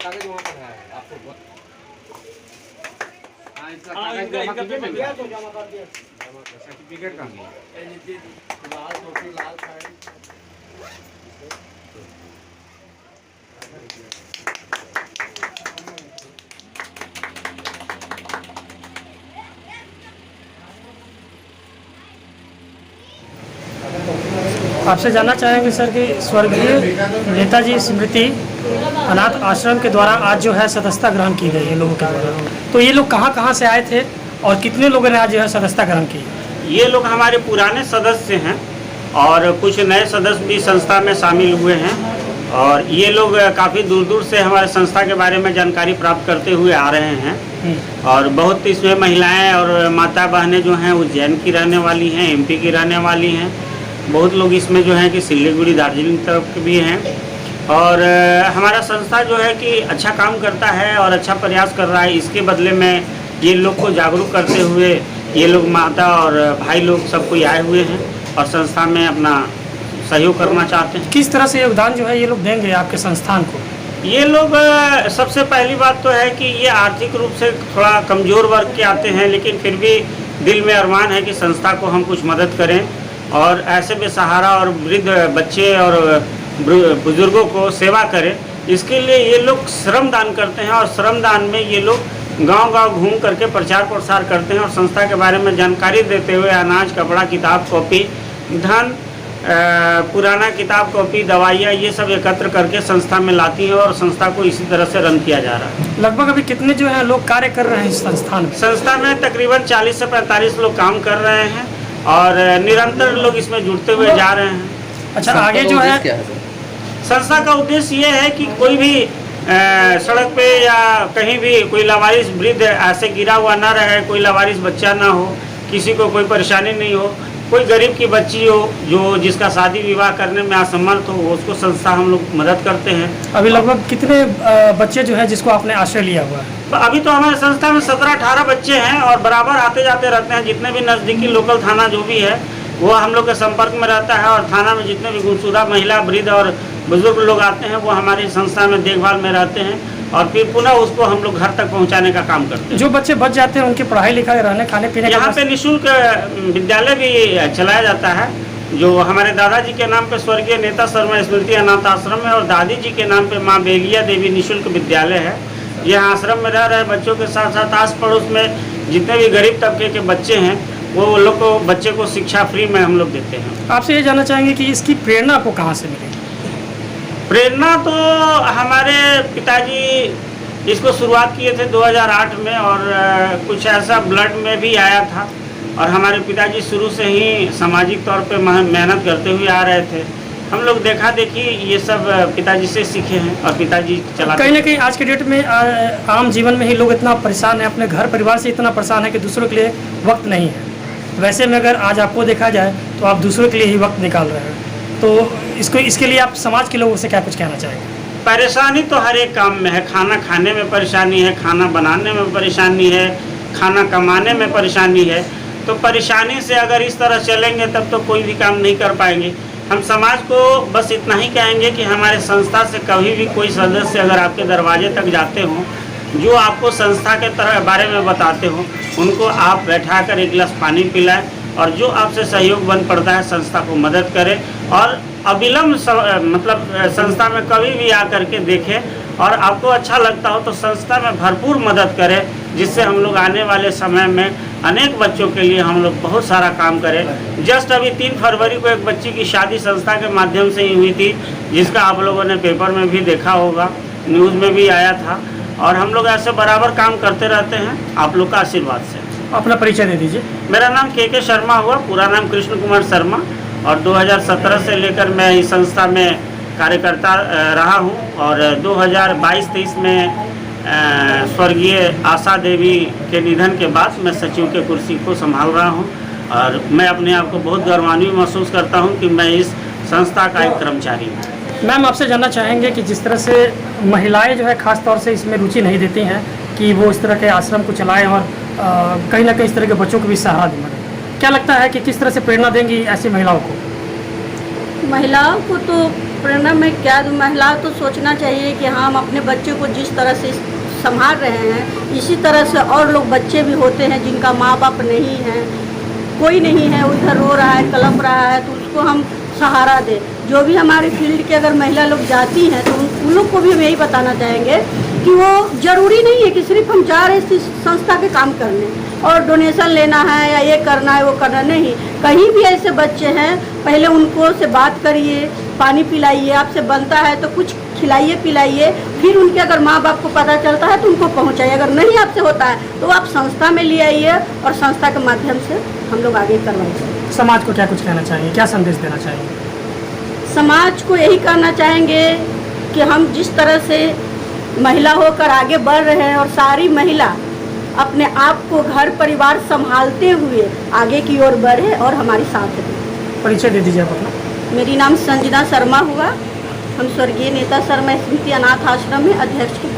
कागज वहाँ पर है आपको सर्टिफिकेट कहाँ गया? लाल टोपी लाल पैंट। आपसे जानना चाहेंगे सर कि स्वर्गीय नेताजी स्मृति अनाथ आश्रम के द्वारा आज जो है सदस्यता ग्रहण की गई है लोगों के द्वारा, तो ये लोग कहाँ से आए थे और कितने लोगों ने आज जो है सदस्यता ग्रहण की? ये लोग हमारे पुराने सदस्य हैं और कुछ नए सदस्य भी संस्था में शामिल हुए हैं और ये लोग काफ़ी दूर दूर से हमारे संस्था के बारे में जानकारी प्राप्त करते हुए आ रहे हैं और बहुत इसमें महिलाएं और माता बहनें जो हैं उज्जैन की रहने वाली हैं, एमपी की रहने वाली हैं। बहुत लोग इसमें जो हैं कि सिलीगुड़ी दार्जिलिंग तरफ के भी हैं और हमारा संस्था जो है कि अच्छा काम करता है और अच्छा प्रयास कर रहा है। इसके बदले में ये लोग को जागरूक करते हुए ये लोग माता और भाई लोग सब कोई आए हुए हैं और संस्था में अपना सहयोग करना चाहते हैं। किस तरह से योगदान जो है ये लोग देंगे आपके संस्थान को? ये लोग सबसे पहली बात तो है कि ये आर्थिक रूप से थोड़ा कमज़ोर वर्ग के आते हैं, लेकिन फिर भी दिल में अरमान है कि संस्था को हम कुछ मदद करें और ऐसे बेसहारा और वृद्ध बच्चे और बुजुर्गों को सेवा करें। इसके लिए ये लोग श्रम दान करते हैं और श्रम दान में ये लोग गांव-गांव घूम करके प्रचार प्रसार करते हैं और संस्था के बारे में जानकारी देते हुए अनाज, कपड़ा, किताब, कॉपी, धन, पुराना किताब, कॉपी, दवाइयाँ ये सब एकत्र करके संस्था में लाती है और संस्था को इसी तरह से रन किया जा रहा है। लगभग अभी कितने जो है लोग कार्य कर रहे हैं इस संस्थान में? संस्था में तकरीबन 40 से 45 लोग काम कर रहे हैं और निरंतर लोग इसमें जुड़ते हुए जा रहे हैं। अच्छा, आगे जो है संस्था का उद्देश्य ये है कि कोई भी सड़क पे या कहीं भी कोई लावारिस वृद्ध ऐसे गिरा हुआ ना रहे, कोई लावारिस बच्चा ना हो, किसी को कोई परेशानी नहीं हो, कोई गरीब की बच्ची हो जो जिसका शादी विवाह करने में असमर्थ हो, उसको संस्था हम लोग मदद करते हैं। अभी लगभग कितने बच्चे जो है जिसको आपने आश्रय लिया हुआ है? अभी तो हमारे संस्था में 17-18 बच्चे हैं और बराबर आते जाते रहते हैं। जितने भी नज़दीकी लोकल थाना जो भी है वो हम लोग के संपर्क में रहता है और थाना में जितने भी गुमशुदा महिला, वृद्ध और बुजुर्ग लोग आते हैं वो हमारी संस्था में देखभाल में रहते हैं और फिर पुनः उसको हम लोग घर तक पहुंचाने का काम करते हैं। जो बच्चे बच जाते हैं उनकी पढ़ाई लिखाई, रहने खाने पीने यहाँ पे निःशुल्क विद्यालय भी चलाया जाता है जो हमारे दादाजी के नाम पे स्वर्गीय नेता शर्मा स्मृति अनाथ आश्रम है और दादी जी के नाम पे माँ बेलिया देवी निःशुल्क विद्यालय है। यह आश्रम में रह रहे बच्चों के साथ साथ आस पड़ोस में जितने भी गरीब तबके के बच्चे हैं वो लोग को बच्चे को शिक्षा फ्री में हम लोग देते हैं। आपसे ये जानना चाहेंगे कि इसकी प्रेरणा आपको कहाँ से मिली? प्रेरणा तो हमारे पिताजी इसको शुरुआत किए थे 2008 में और कुछ ऐसा ब्लड में भी आया था और हमारे पिताजी शुरू से ही सामाजिक तौर पे मेहनत करते हुए आ रहे थे। हम लोग देखा देखी ये सब पिताजी से सीखे हैं और पिताजी चला। कहीं ना कहीं आज के डेट में आम जीवन में ही लोग इतना परेशान है, अपने घर परिवार से इतना परेशान है कि दूसरों के लिए वक्त नहीं है। वैसे में अगर आज आपको देखा जाए तो आप दूसरों के लिए ही वक्त निकाल रहे हैं, तो इसके लिए आप समाज के लोगों से क्या कुछ कहना चाहेंगे? परेशानी तो हर एक काम में है। खाना खाने में परेशानी है, खाना बनाने में परेशानी है, खाना कमाने में परेशानी है। तो परेशानी से अगर इस तरह चलेंगे तब तो कोई भी काम नहीं कर पाएंगे। हम समाज को बस इतना ही कहेंगे कि हमारे संस्था से कभी भी कोई सदस्य अगर आपके दरवाजे तक जाते हों, जो आपको संस्था के बारे में बताते हो, उनको आप बैठा कर एक गिलास पानी पिलाएं और जो आपसे सहयोग बन पड़ता है संस्था को मदद करें और अविलंब मतलब संस्था में कभी भी आकर के देखें और आपको अच्छा लगता हो तो संस्था में भरपूर मदद करें, जिससे हम लोग आने वाले समय में अनेक बच्चों के लिए हम लोग बहुत सारा काम करें। जस्ट अभी 3 फरवरी को एक बच्ची की शादी संस्था के माध्यम से ही हुई थी, जिसका आप लोगों ने पेपर में भी देखा होगा, न्यूज़ में भी आया था और हम लोग ऐसे बराबर काम करते रहते हैं आप लोग का आशीर्वाद से। अपना परिचय दे दीजिए। मेरा नाम के शर्मा हुआ, पूरा नाम कृष्ण कुमार शर्मा और 2017 से लेकर मैं इस संस्था में कार्यकर्ता रहा हूं और 2022-23 में स्वर्गीय आशा देवी के निधन के बाद मैं सचिव के कुर्सी को संभाल रहा हूं और मैं अपने आप को बहुत गौरवान्वित महसूस करता हूं कि मैं इस संस्था का एक कर्मचारी हूँ। मैम, आपसे जानना चाहेंगे कि जिस तरह से महिलाएं जो है ख़ास तौर से इसमें रुचि नहीं देती हैं कि वो इस तरह के आश्रम को चलाएं और कहीं ना कहीं इस तरह के बच्चों को भी सहारा दें, क्या लगता है कि किस तरह से प्रेरणा देंगी ऐसी महिलाओं को? महिलाओं को तो प्रेरणा मैं क्या दूँ, महिला तो सोचना चाहिए कि हाँ, हम अपने बच्चे को जिस तरह से संभाल रहे हैं इसी तरह से और लोग बच्चे भी होते हैं जिनका माँ बाप नहीं है, कोई नहीं है, उधर रो रहा है, कलप रहा है, तो उसको हम सहारा दें। जो भी हमारे फील्ड के अगर महिला लोग जाती हैं तो उन लोग को भी हम यही बताना चाहेंगे कि वो ज़रूरी नहीं है कि सिर्फ हम जा रहे हैं संस्था के काम करने और डोनेशन लेना है या ये करना है वो करना नहीं। कहीं भी ऐसे बच्चे हैं, पहले उनको से बात करिए, पानी पिलाइए, आपसे बनता है तो कुछ खिलाइए पिलाइए, फिर उनके अगर माँ बाप को पता चलता है तो उनको पहुँचाइए। अगर नहीं आपसे होता है तो आप संस्था में ले आइए और संस्था के माध्यम से हम लोग आगे करवाएंगे। समाज को क्या कुछ कहना चाहेंगे, क्या संदेश देना चाहेंगे? समाज को यही कहना चाहेंगे कि हम जिस तरह से महिला होकर आगे बढ़ रहे हैं और सारी महिला अपने आप को घर परिवार संभालते हुए आगे की ओर बढ़े और हमारी साथ दें। परिचय दे दीजिए आप अपना। मेरी नाम संजना शर्मा हुआ। हम स्वर्गीय नेता शर्मा स्मृति अनाथ आश्रम में अध्यक्ष हैं।